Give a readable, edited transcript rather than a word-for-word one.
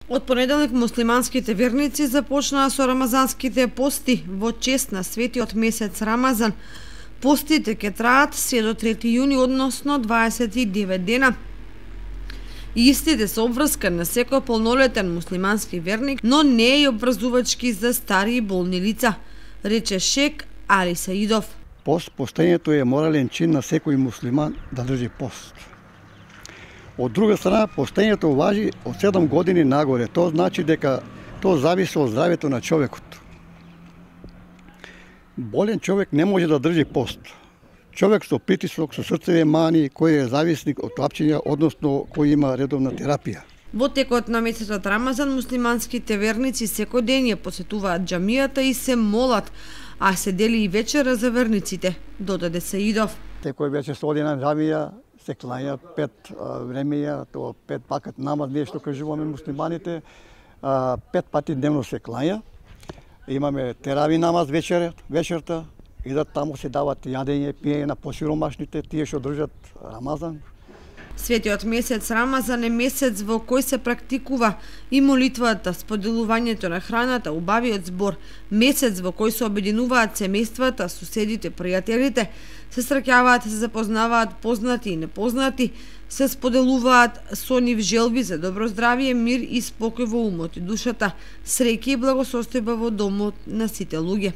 Од понеделник муслиманските верници започнаа со рамазанските пости во чест на светиот месец Рамазан. Постите ќе траат се до 3 јуни, односно 29 дена. Истите се обврска на секој полнолетен муслимански верник, но не е обврзувачки за стари и болни лица, рече шех Али Саидов. Постоењето е морален чин на секој муслиман да држи пост. Од друга страна, постоењето важи од 7 години нагоре. Тоа значи дека тоа зависи од здравјето на човекот. Болен човек не може да држи пост. Човек со притисок, со срцеви мани, кој е зависник од лапчење, односно кој има редовна терапија. Во текот на месецот Рамазан муслиманските верници секој ден ја посетуваат џамијата и се молат, а се дели и вечера за верниците, додаде Саидов. Секој вечер се оди на џамија, се клања 5 времеја, тоа 5 пакет намаз, ние што кажуваме муслиманите, 5 пати дневно се клања. Имаме терави намаз вечерта, идат таму се дават јадење, пиење на посиромашните, тие што држат Рамазан. Светиот месец Рамазан е месец во кој се практикува и молитвата, споделувањето на храната, убавиот збор, месец во кој се обединуваат семејствата, суседите, пријателите, се среќаваат, се запознаваат познати и непознати, се споделуваат со нив желби за добро здравје, мир и спокој во умот и душата, среќа и благосостојба во домот на сите луѓе.